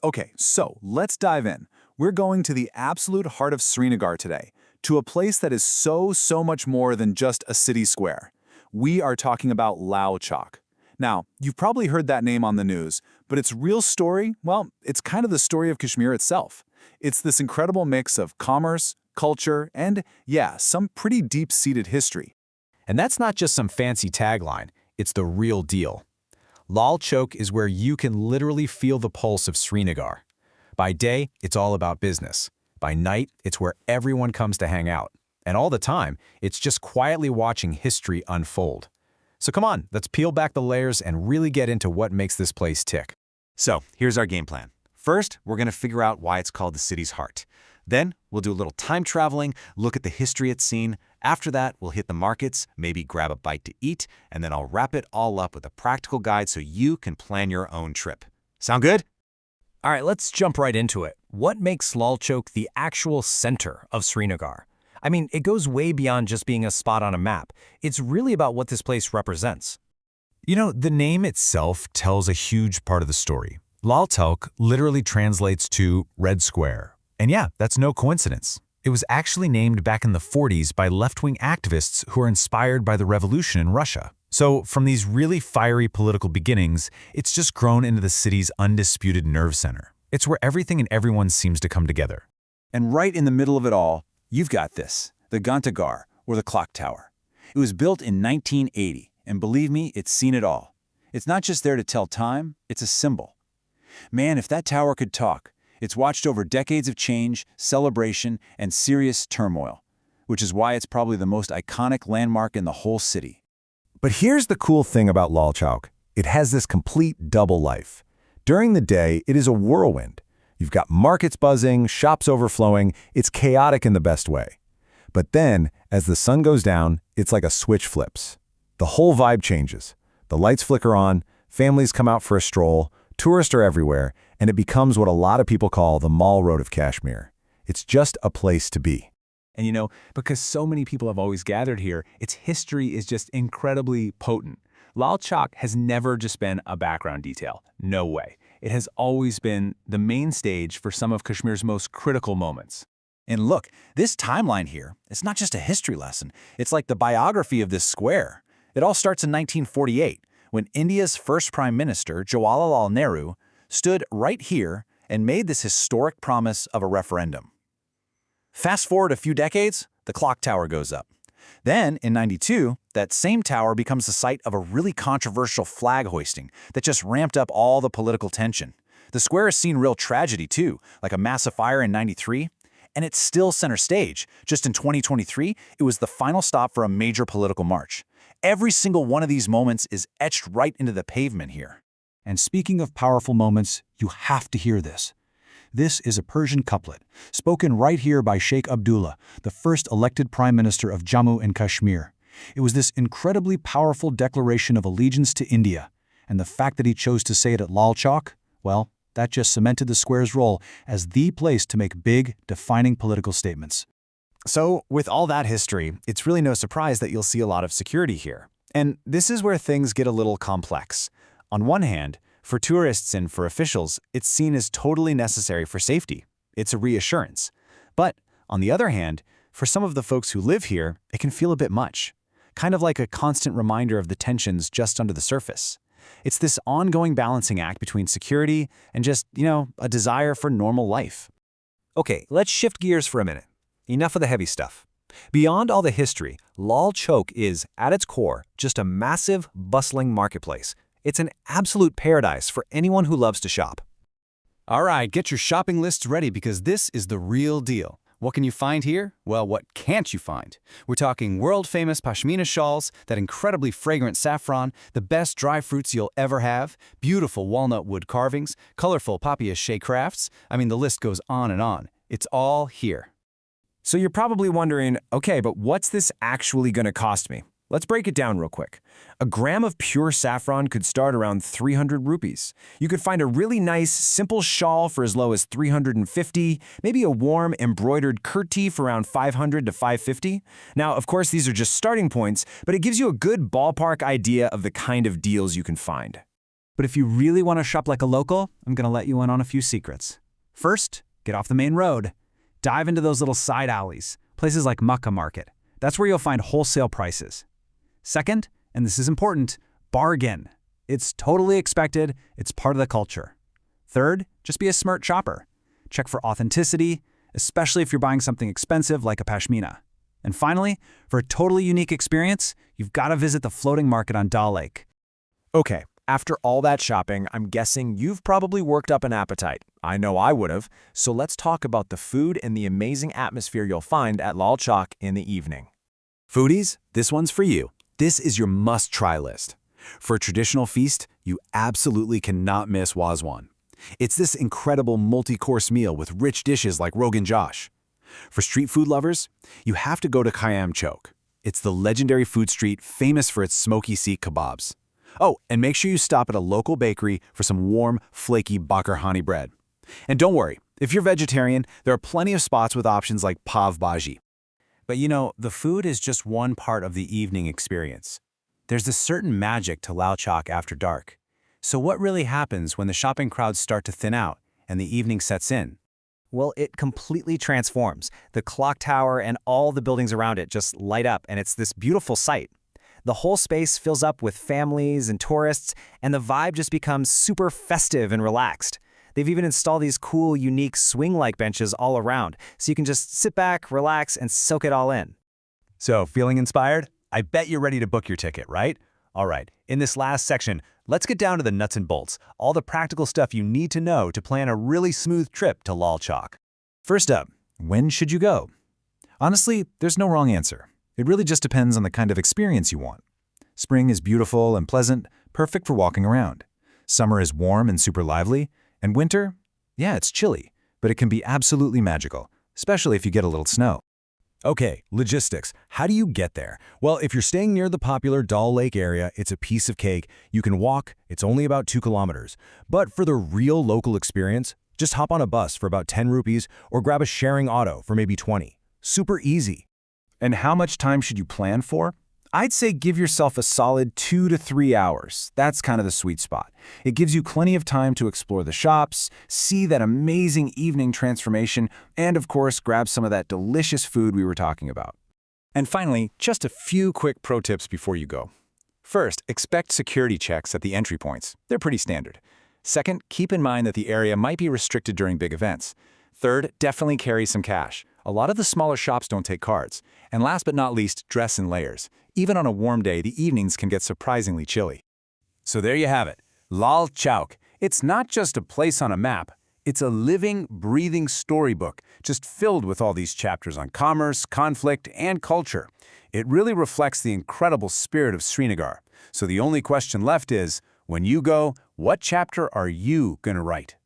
Okay, so let's dive in. We're going to the absolute heart of Srinagar today, to a place that is so much more than just a city square. We are talking about Lal Chowk. Now, you've probably heard that name on the news, but its real story, well, it's kind of the story of Kashmir itself. It's this incredible mix of commerce, culture, and, yeah, some pretty deep-seated history. And that's not just some fancy tagline, it's the real deal. Lal Chowk is where you can literally feel the pulse of Srinagar. By day, it's all about business. By night, it's where everyone comes to hang out. And all the time, it's just quietly watching history unfold. So come on, let's peel back the layers and really get into what makes this place tick. So, here's our game plan. First, we're going to figure out why it's called the city's heart. Then, we'll do a little time traveling, look at the history it's seen. After that, we'll hit the markets, maybe grab a bite to eat, and then I'll wrap it all up with a practical guide so you can plan your own trip. Sound good? All right, let's jump right into it. What makes Lal Chowk the actual center of Srinagar? I mean, it goes way beyond just being a spot on a map. It's really about what this place represents. You know, the name itself tells a huge part of the story. Lal Chowk literally translates to Red Square. And yeah, that's no coincidence. It was actually named back in the 40s by left-wing activists who were inspired by the revolution in Russia. So from these really fiery political beginnings, it's just grown into the city's undisputed nerve center. It's where everything and everyone seems to come together. And right in the middle of it all, you've got this, the Ghanta Ghar, or the clock tower. It was built in 1980, and believe me, it's seen it all. It's not just there to tell time, it's a symbol. Man, if that tower could talk, it's watched over decades of change, celebration, and serious turmoil, which is why it's probably the most iconic landmark in the whole city. But here's the cool thing about Lal Chowk. It has this complete double life. During the day, it is a whirlwind. You've got markets buzzing, shops overflowing, it's chaotic in the best way. But then, as the sun goes down, it's like a switch flips. The whole vibe changes. The lights flicker on, families come out for a stroll, tourists are everywhere, and it becomes what a lot of people call the Mall Road of Kashmir. It's just a place to be. And you know, because so many people have always gathered here, its history is just incredibly potent. Lal Chowk has never just been a background detail. No way. It has always been the main stage for some of Kashmir's most critical moments. And look, this timeline here, it's not just a history lesson. It's like the biography of this square. It all starts in 1948, when India's first Prime Minister, Jawaharlal Nehru, stood right here and made this historic promise of a referendum. Fast forward a few decades, the clock tower goes up. Then, in '92, that same tower becomes the site of a really controversial flag hoisting that just ramped up all the political tension. The square has seen real tragedy too, like a massive fire in '93, and it's still center stage. Just in 2023, it was the final stop for a major political march. Every single one of these moments is etched right into the pavement here. And speaking of powerful moments, you have to hear this. This is a Persian couplet, spoken right here by Sheikh Abdullah, the first elected Prime Minister of Jammu and Kashmir. It was this incredibly powerful declaration of allegiance to India, and the fact that he chose to say it at Lal Chowk, well, that just cemented the square's role as the place to make big, defining political statements. So, with all that history, it's really no surprise that you'll see a lot of security here. And this is where things get a little complex. On one hand, for tourists and for officials, it's seen as totally necessary for safety. It's a reassurance. But, on the other hand, for some of the folks who live here, it can feel a bit much. Kind of like a constant reminder of the tensions just under the surface. It's this ongoing balancing act between security and just, a desire for normal life. Okay, let's shift gears for a minute. Enough of the heavy stuff. Beyond all the history, Lal Chowk is, at its core, just a massive, bustling marketplace. It's an absolute paradise for anyone who loves to shop. All right, get your shopping lists ready because this is the real deal. What can you find here? Well, what can't you find? We're talking world-famous pashmina shawls, that incredibly fragrant saffron, the best dry fruits you'll ever have, beautiful walnut wood carvings, colorful papier-mâché crafts. I mean, the list goes on and on. It's all here. So you're probably wondering, okay, but what's this actually going to cost me? Let's break it down real quick. A gram of pure saffron could start around 300 rupees. You could find a really nice, simple shawl for as low as 350, maybe a warm, embroidered kurti for around 500 to 550. Now, of course, these are just starting points, but it gives you a good ballpark idea of the kind of deals you can find. But if you really want to shop like a local, I'm going to let you in on a few secrets. First, get off the main road. Dive into those little side alleys, places like Makkah Market. That's where you'll find wholesale prices. Second, and this is important, bargain. It's totally expected. It's part of the culture. Third, just be a smart shopper. Check for authenticity, especially if you're buying something expensive like a pashmina. And finally, for a totally unique experience, you've got to visit the floating market on Dal Lake. Okay, after all that shopping, I'm guessing you've probably worked up an appetite. I know I would have. So let's talk about the food and the amazing atmosphere you'll find at Lal Chowk in the evening. Foodies, this one's for you. This is your must-try list. For a traditional feast, you absolutely cannot miss Wazwan. It's this incredible multi-course meal with rich dishes like Rogan Josh. For street food lovers, you have to go to Khayyam Chowk. It's the legendary food street famous for its smoky Sikh kebabs. Oh, and make sure you stop at a local bakery for some warm, flaky bakar hani bread. And don't worry, if you're vegetarian, there are plenty of spots with options like pav bhaji. But you know, the food is just one part of the evening experience. There's a certain magic to Lal Chowk after dark. So what really happens when the shopping crowds start to thin out and the evening sets in? Well, it completely transforms. The clock tower and all the buildings around it just light up, and it's this beautiful sight. The whole space fills up with families and tourists, and the vibe just becomes super festive and relaxed. They've even installed these cool, unique swing-like benches all around, so you can just sit back, relax, and soak it all in. So, feeling inspired? I bet you're ready to book your ticket, right? All right, in this last section, let's get down to the nuts and bolts, all the practical stuff you need to know to plan a really smooth trip to Lal Chowk. First up, when should you go? Honestly, there's no wrong answer. It really just depends on the kind of experience you want. Spring is beautiful and pleasant, perfect for walking around. Summer is warm and super lively. And winter? Yeah, it's chilly, but it can be absolutely magical, especially if you get a little snow. Okay, logistics. How do you get there? Well, if you're staying near the popular Dal Lake area, it's a piece of cake. You can walk, it's only about 2 kilometers. But for the real local experience, just hop on a bus for about 10 rupees or grab a sharing auto for maybe 20. Super easy. And how much time should you plan for? I'd say give yourself a solid 2 to 3 hours. That's kind of the sweet spot. It gives you plenty of time to explore the shops, see that amazing evening transformation, and of course, grab some of that delicious food we were talking about. And finally, just a few quick pro tips before you go. First, expect security checks at the entry points. They're pretty standard. Second, keep in mind that the area might be restricted during big events. Third, definitely carry some cash. A lot of the smaller shops don't take cards. And last but not least, dress in layers. Even on a warm day, the evenings can get surprisingly chilly. So there you have it, Lal Chowk. It's not just a place on a map. It's a living, breathing storybook, just filled with all these chapters on commerce, conflict, and culture. It really reflects the incredible spirit of Srinagar. So the only question left is, when you go, what chapter are you going to write?